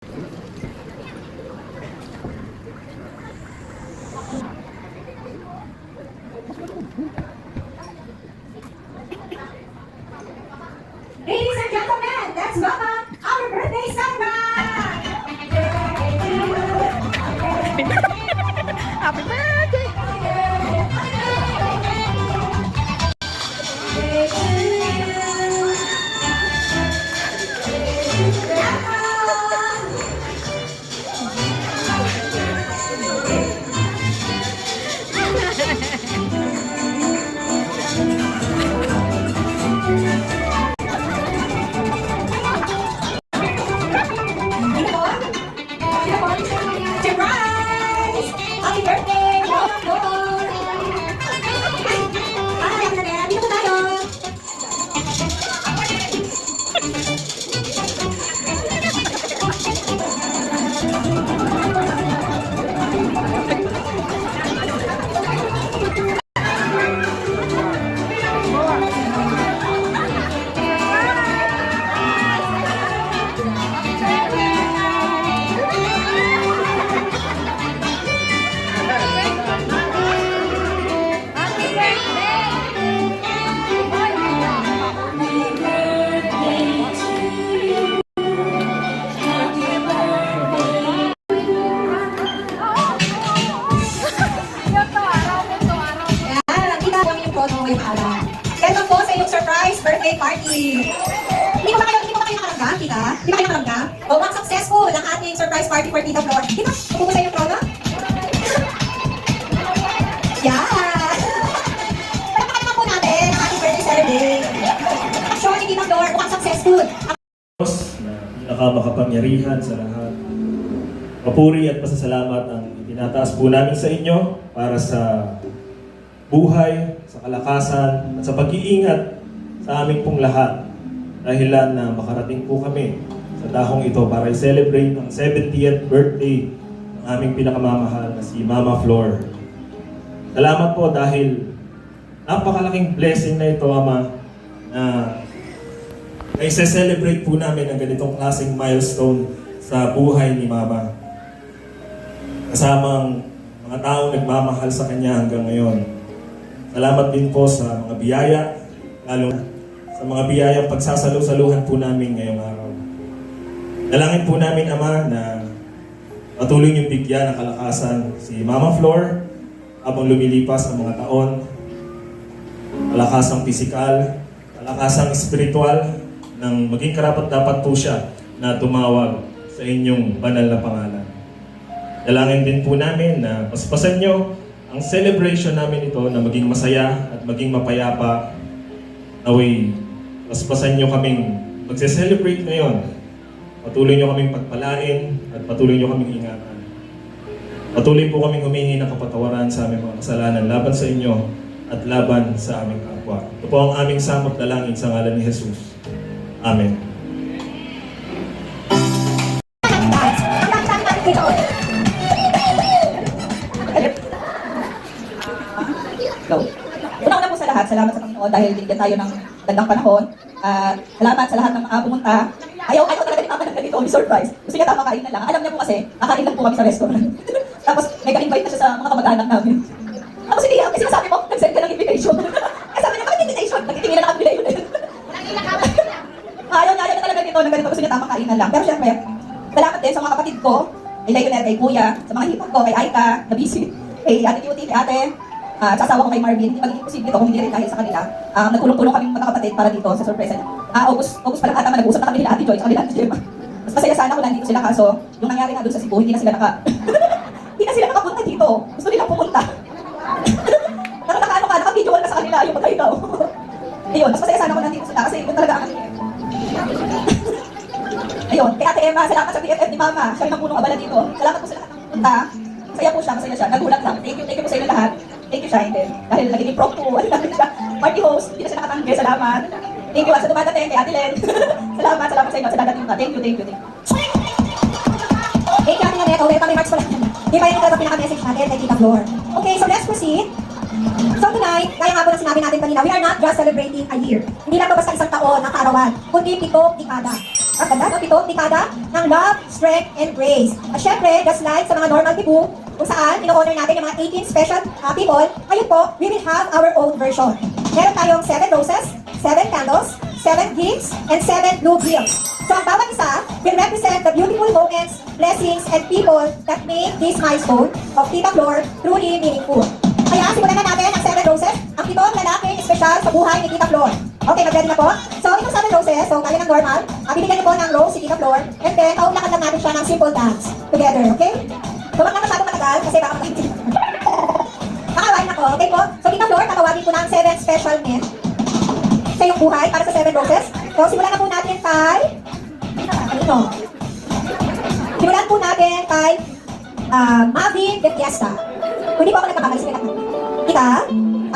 Ladies and gentlemen, that's Mama, our birthday celebrant! Happy birthday! Surprise! Happy birthday! Welcome! Ay, ako na din. Dito po tayo. Ito po sa inyong surprise birthday party. Hindi ba kayo nakaramdam, tita? Hindi ba kayo nakaramdam? O, much successful ang ating surprise party for Tita Flor. Tita, upo po sa inyong trono. Yeah! Palakpakan po natin ang ating birthday celebrate. Show ni Tita Flor, mukhang successful. Diyos na pinakamakapangyarihan sa lahat. Papuri at pasasalamat ang itinataas po namin sa inyo para sa buhay, sa kalakasan, at sa pag-iingat sa aming pong lahat. Dahilan na makarating po kami sa dahong ito para i-celebrate ang 70th birthday ng aming pinakamamahal na si Mama Flor. Salamat po dahil napakalaking blessing na ito, Ama, na i-celebrate po namin ang ganitong klaseng milestone sa buhay ni Mama. Kasamang mga taong nagmamahal sa Kanya hanggang ngayon. Salamat din po sa mga biyaya, lalo sa mga biyayang pagsasalu-saluhan po namin ngayong araw. Dalangin po namin, Ama, na patuloy niyong bigyan ng kalakasan si Mama Flor habang lumilipas ang mga taon. Kalakasang pisikal, kalakasang espiritual, nang maging karapat-dapat po siya na tumawag sa inyong banal na pangalan. Dalangin din po namin na paspasan niyo ang celebration namin ito na maging masaya at maging mapayapa. Naway, paspasan nyo kaming magse-celebrate ngayon. Patuloy nyo kaming pagpalain at patuloy nyo kaming ingatan. Patuloy po kaming humingi ng kapatawaran sa aming mga kasalanan laban sa inyo at laban sa aming kapwa. Ito po ang aming samot dalangin sa ngalan ni Jesus. Amen. Una po sa lahat, salamat sa Panginoon dahil binigyan tayo ng gandang panahon. Salamat sa lahat ng mga pumunta. Ayaw talaga ni Mama na ganito, may surprise. Gusto niya tama kain na lang. Alam niya po kasi, kakain lang po kami sa restaurant. Tapos may ka-invite na siya sa mga kamag-anak namin. Tapos hindi kasi nasabi mo, nag-send ka ng invitation. Kasi sabi niya, bakit invitation? Nagtitingin na lang ang bilay yun. Ayaw niya talaga dito na ganito. Gusto niya tama kain na lang. Pero syempre, salamat din sa mga kapatid ko, kay Leonel, kay Kuya, sa mga hipag ko, kay Aika, na busy, kay Ate Cutie, kay Ate, at sa asawa ko kay Marvin. Hindi magiging posible ito kung hindi rin dahil sa kanila. Nagtulong-tulong kaming magkakapatid para dito sa surprise niya. August pa lang ata nag-usap na kami nila Ate Joy at nila Ate Gemma. Mas masaya sana kung nandito sila kaso yung nangyari nga doon sa Cebu, hindi na sila nakapunta dito. Gusto nilang pumunta. Pero naka-video na sa kanila yung pagkaitaw. Ayun, mas masaya sana kung nandito sila kasi yun talaga ang ayun, kay Ate Emma, salamat sa BFF ni Mama. Siya rin ang punong abala dito. Salamat po sa lahat ng punta. Masaya po siya, masaya siya. Nagulat lang. Thank you po sa inyo lahat. Thank you siya, hindi. Dahil naging impromptu, siya. Party host, hindi na siya nakatanggi. Salamat. Thank you. At sa dumadating kay Ate Len. salamat sa inyo. At sa dadating pa. Thank you. Thank you, Ate Janet. Welcome remarks pala. Di ba yung pinaka-message natin kay Tita Flor? Okay, so let's proceed. So tonight, kaya nga po na sinabi natin kanina, we are not just celebrating a year. Hindi lang ito basta isang taon ng kaarawan, kundi 7 dekada. Ang ganda, no? 7 dekada ng love, strength, and grace. At syempre, just like sa mga normal Tibu, kung saan ino-honor natin yung mga 18 special people, ngayon po, we will have our own version. Meron tayong 7 roses, 7 candles, 7 gifts, and 7 blue gifts. So ang bawat isa will represent the beautiful moments, blessings, and people that make this milestone of Tita Flor truly meaningful. Kaya simulan na natin ang 7 roses, ang 7 lalaking espesyal sa buhay ni Tita Flor. Okay, mag-ready na po? So itong 7 roses, so kaya ng normal, bibigyan niyo po ng rose si Tita Flor, and then paulakan lang natin siya ng simple dance together, okay? So wag na masyadong matagal kasi baka mag-ready. Nakawain ako, okay po? So Tita Flor, tatawagin ko ng 7 special men sa iyong buhay para sa 7 roses. So simulan na po natin kay... Ano ito? Simulan po natin kay Mavin de Fiesta. Kung hindi po ako nagkakamali, simulan natin. Ika,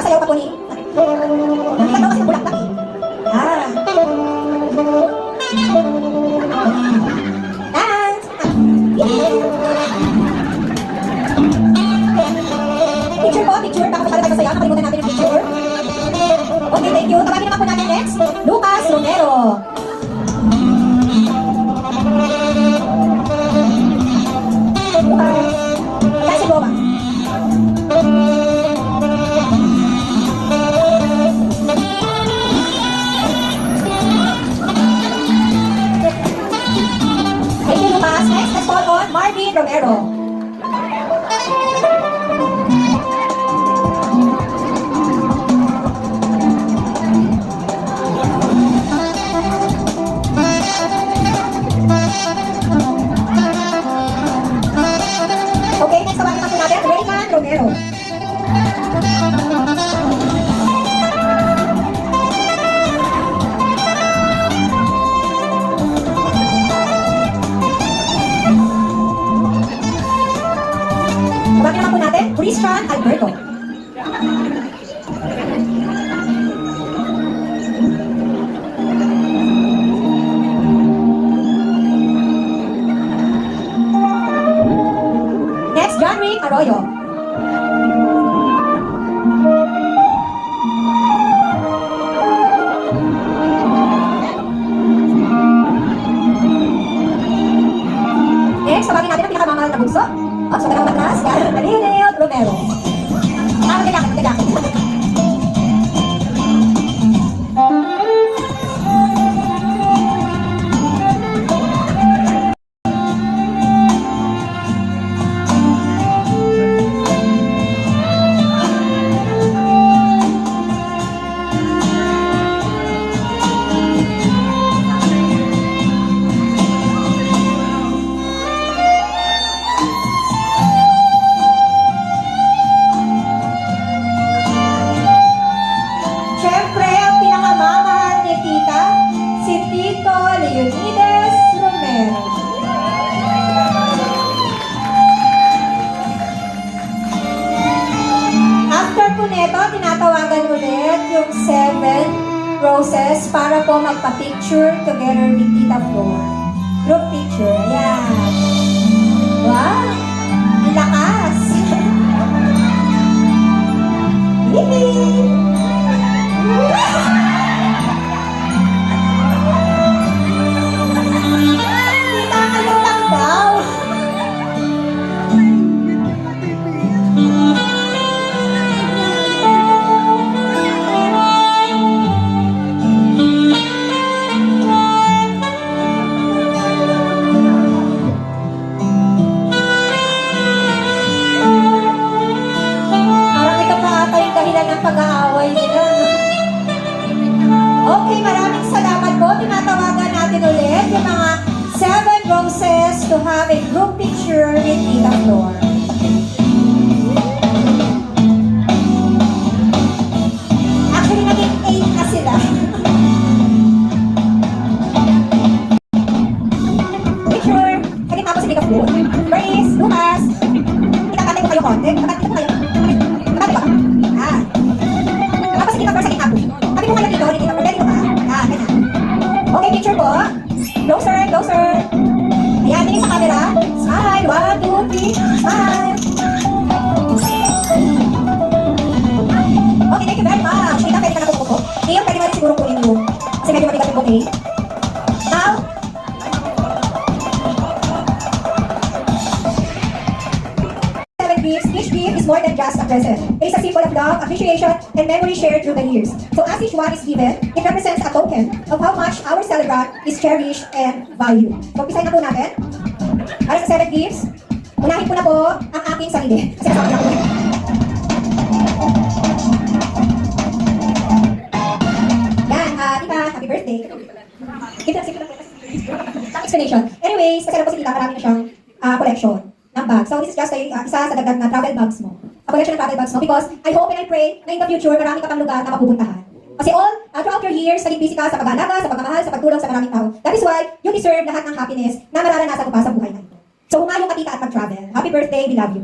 asayaw ka po ni... Nakita mo kasi ng bulak-bulak eh. Ah. Dance! Picture po, picture. Baka masyado tayo masaya. Nakalimutan natin yung picture. Okay, thank you. Tawagin naman po natin next, Lucas Romero. Lucas. Dahil si Goma. Thank you, Lucas. Next, let's call on Marvin Romero. Okay, next tawagin naman po natin, Rayman Romero. Tawagin naman po natin, Christian Alberto. Next, John Rick Arroyo. Next, tawagin natin ang pinakamamahal na bunso. O, sa dalawang matras, yan, Galileo Romero. Magagakit. Siyempre, ang pinakamamahal ni Tita, si Tito Leonides Romero. After po neto, tinatawagan ulit yung 7 roses para po magpa-picture together with Tita Flor. Group picture, ayan. Wow! Ang lakas! Hihi! Kita ka lang daw. Parang ito pa ata yung dahilan ng pag-aaway nila. Okay, maraming salamat po. Tinatawagan natin ulit yung mga 7 roses to have a group picture with Tita Flor. Actually, naging 8 na sila. Picture. Sige, tapos si Tita Flor. Grace, Lucas. Itatante ko kayo konti. Itatante ko kayo. Itatante ko. Ah. Tapos si Tita Flor sa gitna. Sabi ko kayo dito, hindi Tita Flor. Dito ka. Ah, ganyan. Okay, picture po. Closer, closer. Ayan, tingin sa camera. Smile. 1, 2, 3. Smile. Okay, thank you very much. Tita, pwede ka na po. Ngayon, pwede mo rin siguro kunin mo. Kasi medyo mabigat yung bouquet. Now, is more than just a present. It is a symbol of love, appreciation, and memory shared through the years. So as each one is given, it represents a token of how much our celebrant is cherished and valued. So umpisahin na po natin. Para sa 7 gifts, unahin ko na po ang aking sarili. Kasi nasabi na po. Yan, Tita, happy birthday. Explanation. Anyways, kasi alam ko si Tita, marami na siyang collection ng bags. So this is just isa sa dagdag na travel bags mo. A collection ng travel bags mo because I hope and I pray na in the future, marami ka pang lugar na mapupuntahan. Kasi throughout your years, naging busy ka sa pag-aalaga, sa pagmamahal, sa pagtulong sa maraming tao. That is why you deserve lahat ng happiness na mararanasan mo pa sa buhay na ito. So humayong ka, Tita, at mag-travel. Happy birthday, we love you.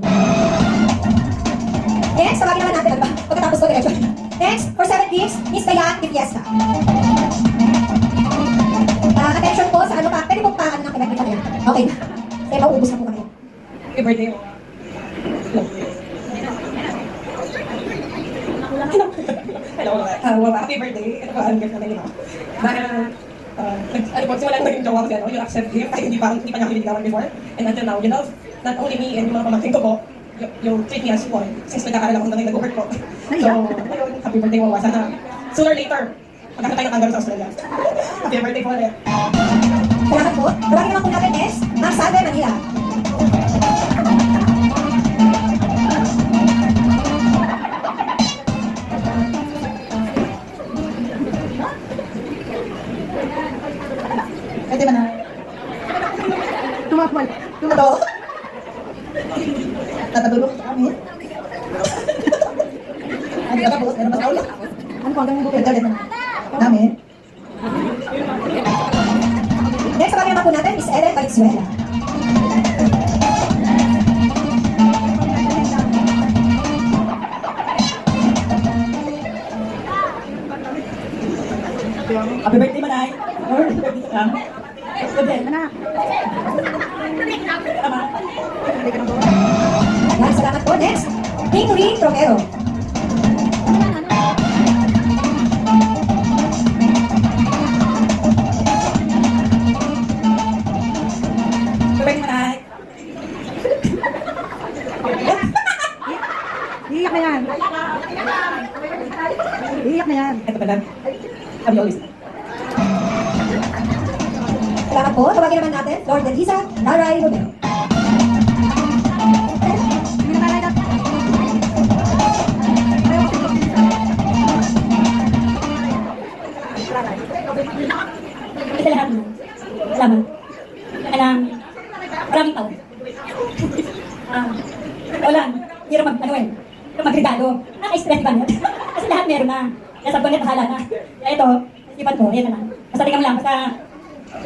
Next, tawagin naman natin, ano ba? Pagkatapos ko, diretso. Next, for 7 gifts, Miss Kayan de Fiesta. Attention po sa ano pa, pwede pong paano ng kinagin kami. Okay na. Kaya mauubos na po kami. Happy birthday. Hello. Happy birthday. Ito pa ang gift namin ito. Dahil, ano po, simula naging jowa kasi you accept gift kahit hindi pa niya kiniligawan before. And until now, you love not only me and yung mga pamangkin ko po, you treat me as one since nagkakaroon ako hanggang nag-work po. So, ayun, happy birthday Wawa. Sana sooner or later, magkakaroon tayo ng kangaroo sa Australia. Happy birthday po ulit. Salamat po. Tawagin naman po natin is Ma'am Salve Manila. Pwede ba na? Tumakbal. Ito. Tatadulog sa kami. Hindi ka tapos, meron pa sa ulo. Ano pa ang ganyan Pwede ulit na. Dami. Next, tawagin naman po natin is Ellen Valenzuela. Happy birthday, Manay. Happy birthday ka lang. Pwede. Anak. Tama. Yan, salamat po. Next, King Ring Romero. Happy birthday, Manay. Iiyak na yan. Iiyak na yan. Ito pala. Happy always. Salamat po. Tawagin naman natin Lord Elisa Naray Romero. Hindi na tayo Ito lahat mo. Salamat. Alam, maraming taon. Wala, hirap magregalo. Naka-stress ba net? Kasi lahat meron na. Nasa ko net, bahala na. Kaya ito, isipan ko, yan na lang. Basta tingnan mo lang, basta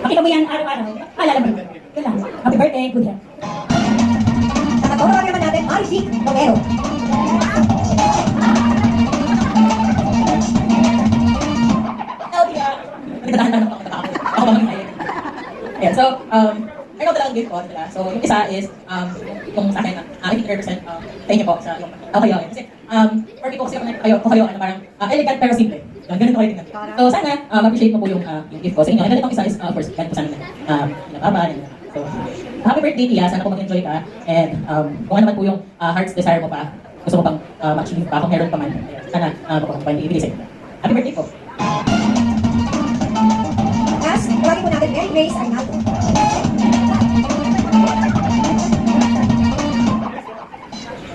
makita mo yan araw-araw, alala mo. Yun lang. Happy birthday, good health. Salamat po. Tawagin naman natin Archie Romero. Nagdadahan lang ako ako ba mag-hire? Ayan, so, I know talagang gift ko, diba? So, yung isa is, yung sa akin na, I think 30% thank you po sa yung kayo. Kasi, for me po kasi kayo, parang elegant pero simple. Ganun ko kayo tingnan. So, sana, ma-appreciate mo po yung gift ko sa inyo. And then itong isa is, of course, ganun po sana na papa. So, happy birthday, Tia. Sana po mag-enjoy ka. And kung ano man po yung heart's desire mo pa, gusto mo pang ma-achieve pa, kung meron pa man, sana ibigay sa inyo. Happy birthday po. Last, tawagin po natin Mary Grace Arnaldo.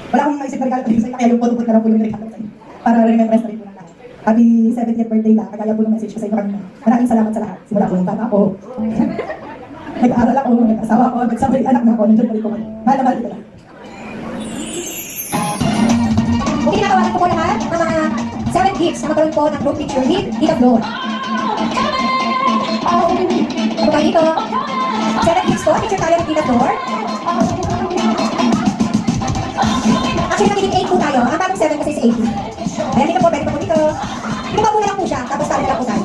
Wala akong maisip na regalo ko sa kaya yung photo na lang po yung regalo ko sa inyo. Para remembrance na rin po ng lahat. Happy 70th birthday lang. Kagaya po ng message ko sa inyo kanina. Maraming salamat sa lahat. Simula po ng bata ko. Nag-aaral ako, nag-asawa ko, nagsabay anak na ako, nandiyan pa rin ko. Mahal na mahal ko lang. Kung kinakawalan ko po lahat ng mga 7 gifts na magkaroon po ng group picture with Tita Flor. Ano ba dito? 7 gifts po, picture tayo ng Tita Flor. Actually, nagiging 8 po tayo. Ang bagong 7 kasi is 8. Ayan, dito po, pwede po dito. Dito pa po na lang po siya, tapos tayo na lang po tayo.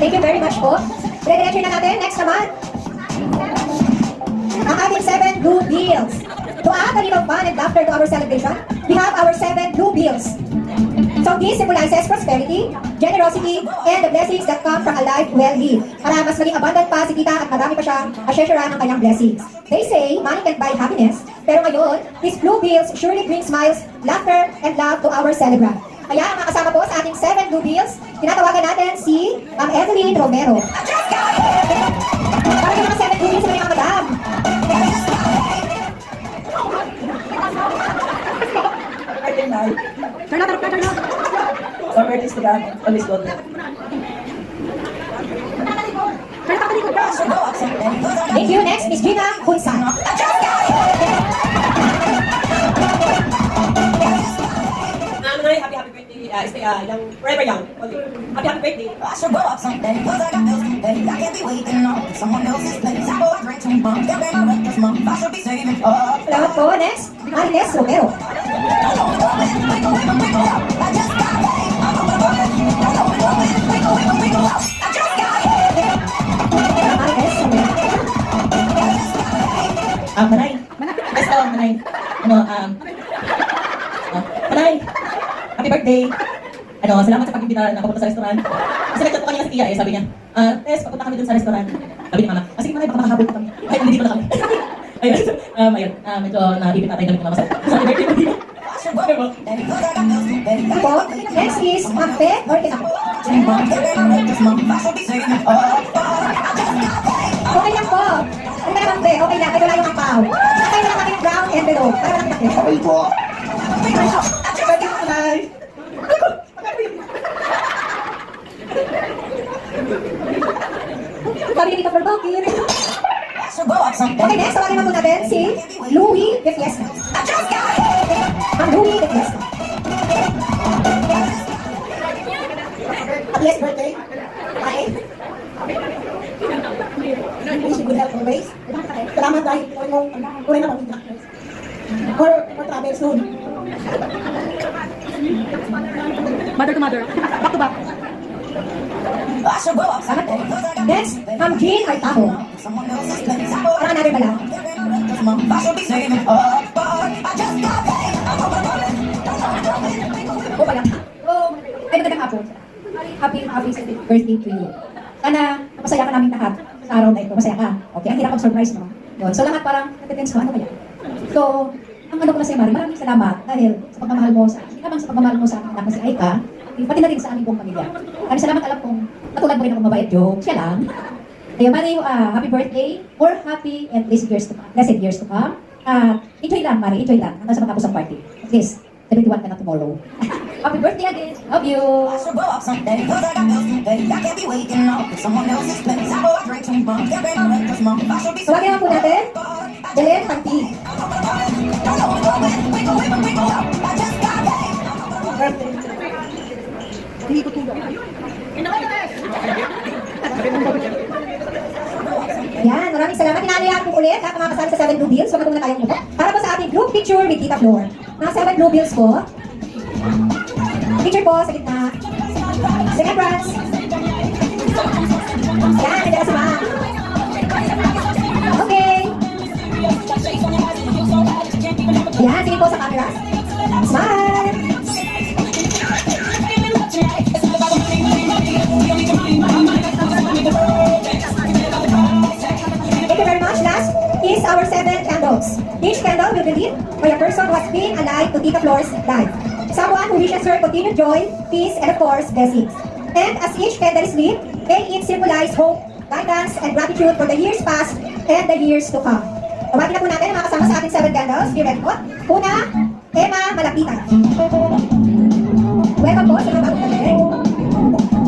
Thank you very much po. Dire-diretso na natin. Next naman. Ang ating 7 blue bills. To add a little fun and laughter to our celebration, we have our 7 blue bills. So this symbolizes prosperity, generosity, and the blessings that come from a life well lived. Para mas maging abundant pa si tita at marami pa siyang asesyoran ng kanyang blessings. They say money can't buy happiness, pero ngayon, these blue bills surely bring smiles, laughter, and love to our celebrant. Kaya ang makasama po sa ating 7 blue bills, tinatawagan natin si Ma'am Evelyn Romero. Para yung mga 7 blue bills sa mga madam. Birthday night. Turn out, turn out. Our birthday is together. Always good. Turn out, talikod. Thank you. Next, Miss Gina Hunsan. Manay, happy birthday. Stay young, forever young. Happy birthday. I should grow up someday, cause I got bills to pay. I can't be waiting on someone else's place. I know I drank too much, got ran out this month. I should be saving up. Salamat po. Next, Marines Romero. Marines Romero. Manay. Yes, Manay. Manay. Happy birthday. Salamat sa pag-imbita na papunta sa restaurant. Kasi nagchat ko kanina si Tia sabi niya, Tess, papunta kami dun sa restaurant. Sabi ni Mama, sige Manay, baka makahabol pa kami. Kahit hindi pa na kami. Medyo naibit natin kami ni Mama sa happy birthday mo dito. Po. Next is Ma'am Fe Ortega. Okay lang po. Ano ka naman, Fe? Okay lang. Ito lang yung ampaw. Sakay na lang kami ng brown envelope. Para lang natin. Okay po. Birthday mo, Manay. Sabi ni Tita Flor, bakit? I should grow up someday. Okay, next. Tawagin naman po natin si Louie de Fiesta. Ma'am Louie de Fiesta. Happiest birthday. Hi. Wish you good health always. Salamat dahil tunay na pag-interact. More travel soon. Mother to mother. Back to back. I should grow up someday, cause I got Next, Ma'am Jean Artajo. someone else's place. I know Parang another bala. I ran out this month. I should be saving up. I just got paid. I'm overrunning. O pala. Oh, ay magandang hapon. Happy birthday to you. Sana masaya ka namin lahat sa araw na ito. Masaya ka. Okay, ang hirap mag-surprise, no? Yun. So lahat parang nagtitense ano kaya? So, ang ano ko na sa'yo, Mari, maraming salamat dahil sa pagmamahal mo sa hindi lamang sa pagmamahal mo sa aking anak na si Aika, pati na rin sa aming buong pamilya. Maraming salamat, alam kong natulad mo rin ako mabait joke. Siya lang. Ayun, Mari, happy birthday. More happy and blessed years to come. Enjoy lang, Mari. Enjoy lang. Hanggang sa matapos ang party. At least, 71 ka na tomorrow. Happy birthday again. Love you. I should grow up someday, cause I got bills to pay. I can't be waiting on someone else's place. I know I drank too much, got ran out this month. I should be Tawagin naman po natin, Belen Panti. Yan, maraming salamat. Hinahayaan po ulit at mga kasali sa 7 Blue Bills. Huwag na muna tayong upo. Para po sa ating group picture with Tita Flor. Mga 7 Blue Bills po. Picture po sa gitna. Second France. Yan, nandiyan na si Ma'am. Okay. Yan, sige po sa camera. Smile. Thank you very much. Last is our 7 candles. Each candle will be lit by a person who has been alive to Tita Flor's life. Someone who wishes her continued joy, peace, and of course, blessings. And as each candle is lit, may it symbolize hope, guidance, and gratitude for the years past and the years to come. Tawagin na po natin ang mga kasama sa ating 7 candles. Be ready po. Una, Emma Malapitan. Welcome po sa mga bagong galing.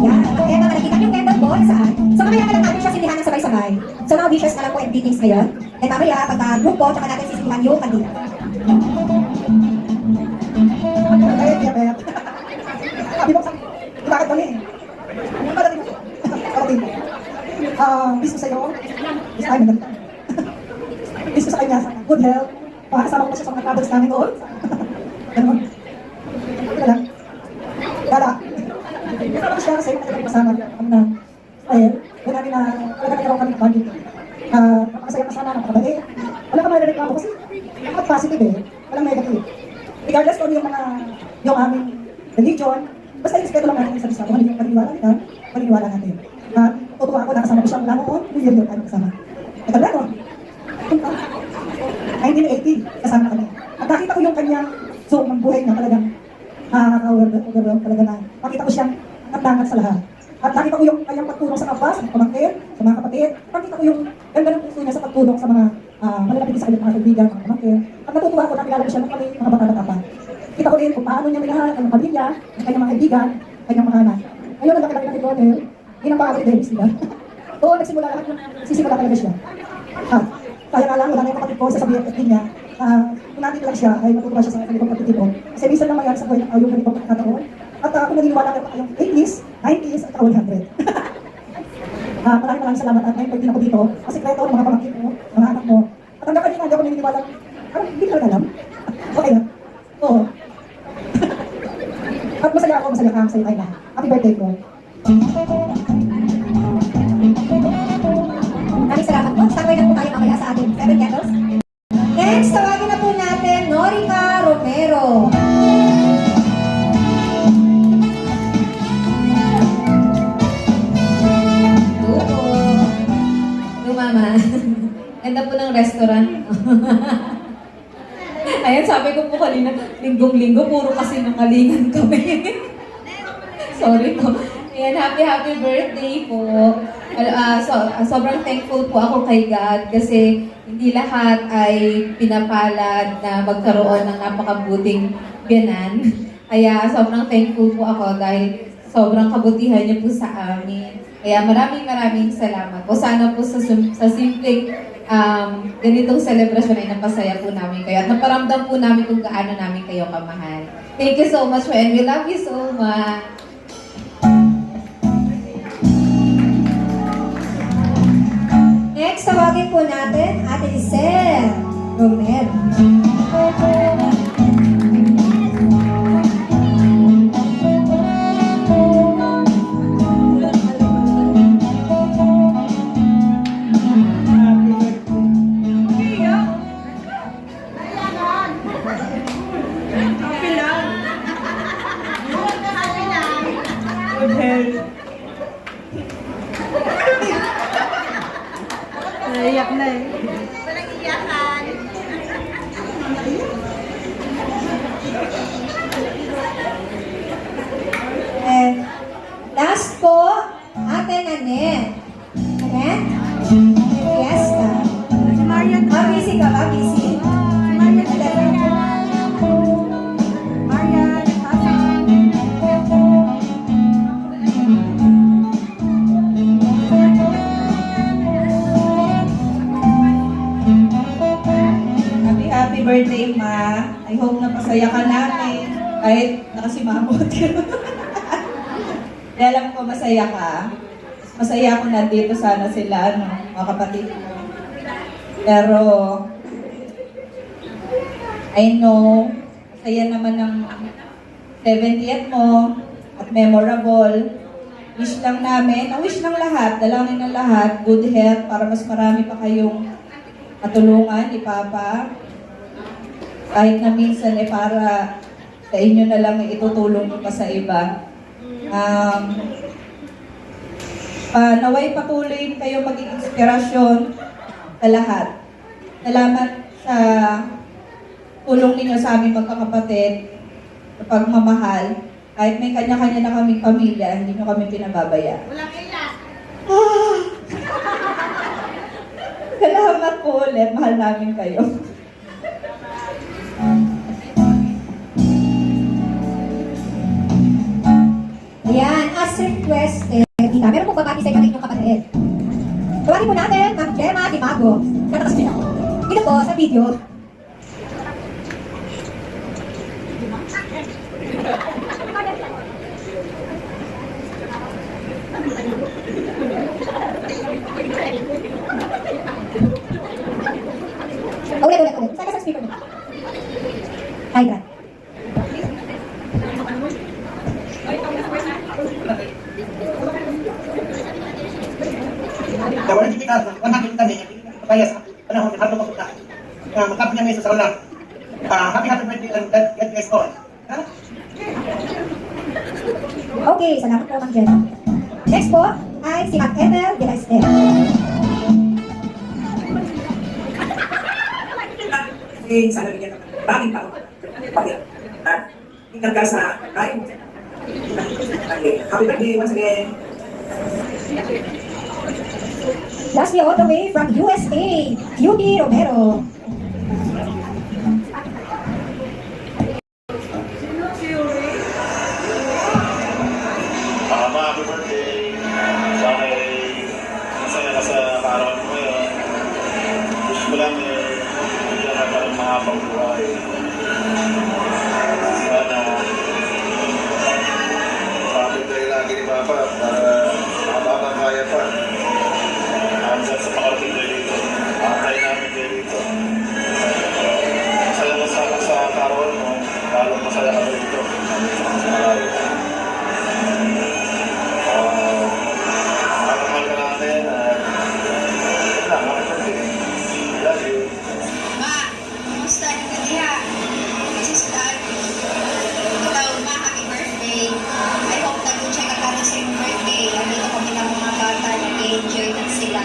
Yan, Emma Malapitan yung candle po. Saan? So mamaya na lang natin siya sindihan ng sabay-sabay. So mga wishes na lang po and greetings ngayon. And mamaya, pagka-group po, tsaka natin sisindihan yung kandila. Sabi mo, bakit kami? Parating mo. Parating mo. Wish ko sa'yo. Wish tayo maganda. Wish ko sa kanya, good health. Pakasama ko siya sa mga travels namin doon. Ganun. Ito lang. Gala. Kasama ko siya sa'yo kasi kasama kami na style. Doon namin na, wala kami kami ng bandit. Napakasaya kasama ng kapatid. Wala ka marireklamo kasi positive eh. Walang negative. Regardless kung yung mga, yung aming religion. Basta respeto lang natin sa isa. Kung maniniwala kita, maniniwala natin. At tutuwa ako, nakasama ko siya mula noon, 2 years yun tayo kasama. Nagkala ko. 1980, kasama kami. At nakita ko yung kanyang zoom ng buhay niya talagang nakaka-overwhelm talaga na. Nakita ko siyang natangat sa lahat. At nakita ko yung kanyang pagtulong sa kapwa, sa pamangkin, sa mga kapatid. Nakita ko yung ganda ng puso niya sa pagtulong sa mga malalapit sa kanyang mga kaibigan, mga pamangkin. At natutuwa ako, nakilala ko siya nung kami mga bata-bata pa. Kita ko din kung paano niya minahal ang pamilya, ang kanyang mga kaibigan, ang kanyang mga anak. Ngayon, ang laki-laki natin hotel, ginampangalit din sila. Oo, nagsimula lahat yung sisimula talaga siya. Kaya nga lang, wala na yung kapatid ko, sasabihin at niya, kung natin lang siya, ay matutuwa siya sa ganitong pagtitip ko. Kasi minsan lang mangyari sa buhay yung ganitong pagkakataon. At kung naniniwala ka pa yung 80s, 90s, at 100. Maraming salamat at ngayon pagdating ako dito. Kasi kreto ng mga pamangkin mo, mga anak mo. At hanggang kanina, hindi ako naniniwala, parang hindi ka alam. Okay na. Oo. At masaya ako, masaya ka, masaya tayo na. Happy birthday ko. Maraming salamat po. Sabay na po tayo mamaya sa ating 7 candles. Next, tawagin na po natin Norica Romero. Mama. Ganda po ng restaurant. Ayan, sabi ko po kanina, linggong-linggo, puro kasi nangalingan kami. Sorry po. Ayan, happy birthday po. Sobrang thankful po ako kay God kasi hindi lahat ay pinapalad na magkaroon ng napakabuting biyanan. Kaya sobrang thankful po ako dahil sobrang kabutihan niyo po sa amin. Kaya maraming salamat po. Sana po sa simpleng ganitong celebration ay napasaya po namin kayo at naparamdam po namin kung gaano namin kayo kamahal. Thank you so much and we love you so much. Next, tawagin po natin Ate Lisel Romero. Naiyak na eh. And last po, Ate Nanette. Nanette? Fiesta. Si Marian. Busy ka ba? Busy? Marian. Marian. Happy birthday, Ma. I hope na pasaya ka namin. Kahit nakasimamot ka. Kaya alam ko masaya ka. Masaya ako nandito sana sila, mga kapatid ko. Pero, I know, masaya naman ng 70th mo at memorable. Wish lang namin, wish ng lahat, dalangin ng lahat, good health para mas marami pa kayong matulungan ni Papa. Kahit na minsan para sa inyo na lang itutulong ko pa sa iba. Naway patuloy kayo maging inspirasyon sa lahat. Salamat sa tulong ninyo sa aming magkakapatid, sa pagmamahal. Kahit may kanya-kanya na kaming pamilya, hindi nyo kami pinababaya. Walang ilan! Salamat po ulit. Mahal namin kayo. Ayan, as requested. Tita, meron po babati sa inyo ng inyong kapatid. Tawagin po natin, Ma'am Gemma Timago. Katakas din ako. Dito po sa video. Ulit. Saan ka sa speaker mo? Hi, Brad. Kawalan kita, panahin kami, kaya sa panahon ng harap kita. Magkapit niya ngayon sa ulang. Happy birthday and God bless all. Okay, salamat po, Ma'am Jenna. Next po ay si Ma'am Emel de la Estela. Eh, sana bigyan naman. Bakit tao? Bakit? Tingnan ka sa kain. Okay. Happy birthday once again. Lastly, all the way from USA, Beauty Romero. Happy birthday! Sana masaya ka sa kaarawan mo ngayon. Wish ko lang bigyan ka ng mahabang buhay. Sana kapit tayo lagi ni Papa para makababang kaya pa. Hanggang sa pakarating tayo dito. Antay namin tayo dito. Masaya ka sa kaarawan mo. Lalong masaya ka dito. Marami. Mahal ka natin at yun lang, happy birthday. Love you. Ma, kumusta ka niya? This is Dad. Hello, Ma, happy birthday. I hope nag-check ka na sa iyong birthday. Andito kami ng mga bata, nag-enjoy na sila.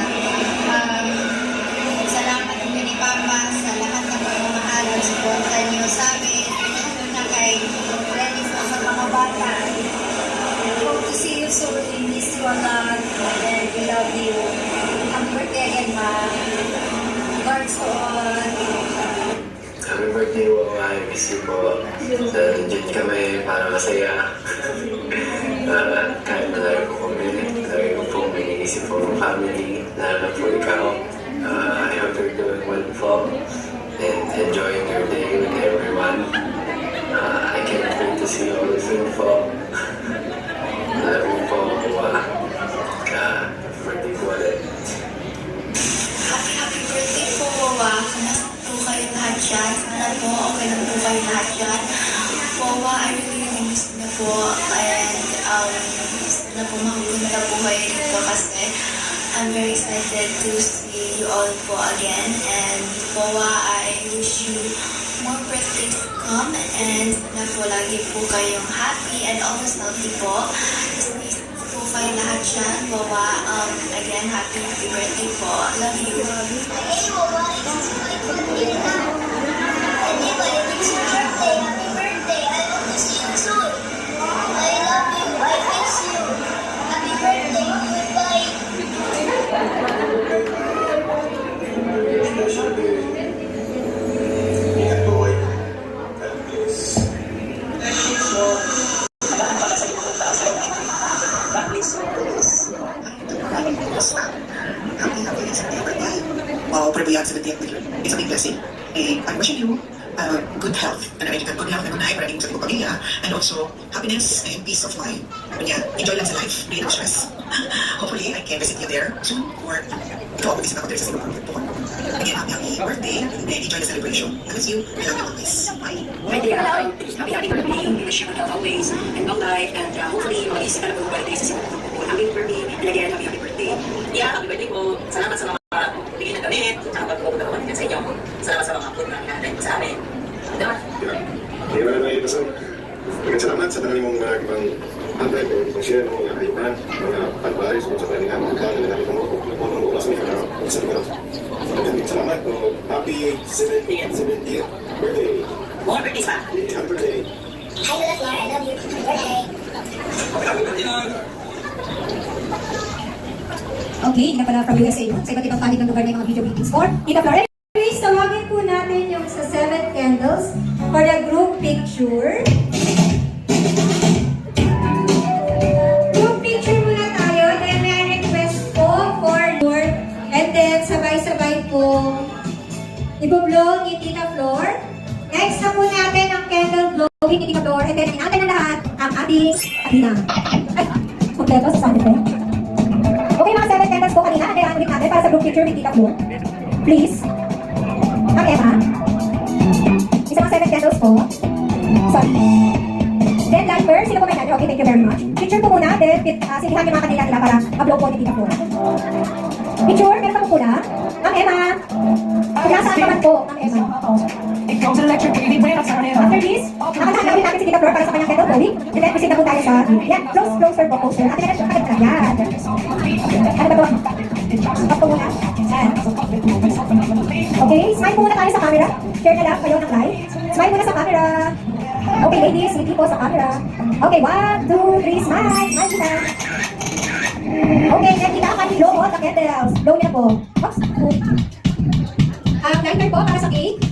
Salamat po ni Papa sa lahat ng pagmamahalan, suporta niyo sa amin. Lalo na kay Freddy sa mga bata. Hope to see you soon. We miss you a lot. And we love you. Happy birthday again, Ma. Guards to all. Happy birthday po, I miss you po. Nandiyan kami para masaya. Kahit malayo po kami, lagi ko po may inisip po ng family, lalo na po ikaw. I hope you're doing well po and enjoying your day with everyone. I can't wait to see you all soon po. Love you po, happy birthday po ulit. Happy birthday po, Wawa. Sana po kayo lahat dyan. Sana po okay lang po kayo lahat dyan. Wawa, I really miss na po. And gusto na po makuha na po kayo dito kasi I'm very excited to see you all po again. And Wawa, I wish you more birthdays to come. And sana po lagi po kayong happy and always healthy po. Stay po kayo lahat dyan. Wawa, again, happy birthday po. Love you. Hey, Wawa, it's my birthday now. Anyway, it's your birthday. Happy birthday. I hope to see you soon. I love you. I miss you. Happy birthday. Goodbye. Special day. Ingat po kayo. God bless. Probably on 70th million. It's a big blessing. And I'm wishing you good health. And good health and good life para sa iyong pamilya. And also, happiness and peace of mind. Kanya, enjoy lang sa life. Hindi na stress. Hopefully, I can visit you there soon. Or ikaw ako visit ako there sa Cebu. Again, happy birthday. And enjoy the celebration. I miss you. I love you always. Bye. Hi dear, happy birthday. We wish you good health always and long life. And hopefully, mag-isip ka na po birthday sa Cebu. Happy birthday. And again, happy birthday. Yeah, happy birthday po. Salamat sa mga bigay ng damit. Tsaka pagpupunta ko sa inyo. Salamat sa mga food na kinatay sa amin. Diba? Hindi ba naman ito salamat sa tanong mong ibang antay ko kung share ng mga kaibahan, mga advice kung sa kanila mga plano na namin kung ang oras mo para sa mga salamat po. Happy 70th birthday. More birthdays pa. Happy birthday. Hi, Lola. I love you. Happy birthday. Okay, hindi na pala from USA yun. Sa iba't ibang panig ng lugar na yung mga video meetings for Tita Flores. Please, tawagin po natin yung sa 7 candles for the group picture. Group picture muna tayo. Then may request po for Lord. And then sabay-sabay po ibublow ni Tita Flor. Next na po natin ang candle blowing ni Tita Flor. And then inatay na lahat ang ating Athena. Ay, kompleto sa sound effect. Okay, mga 7 candles po kanina. Kailangan ulit natin para sa group picture ni Tita Flor. Please. Ang Emma. Isang mga 7 candles po. Sorry. Then, lighter. Sino po may lighter? Okay, thank you very much. Picture po muna. Then, sinihan yung mga kanila nila para upload po ni Tita Flor. Picture. Meron pa po pula. Ang Emma. Kung nasaan naman po, ang Emma. It goes electric. After this, nakatahan natin si Tita Flor para sa kanyang candle blowing. And then, proceed na po tayo sa... Yan, closer po, closer. Ate na siya, ate ka. Yan. Ano ba to? Stop po muna. Yan. Okay, smile po muna tayo sa camera. Share na lang kayo ng live. Smile muna sa camera. Okay, ladies, hindi po sa camera. Okay, 1, 2, 3, smile. Smile kita. Okay, nakita ka ni Lomo at the kettles. Low niya po. Oops. Lighter po para sa cake.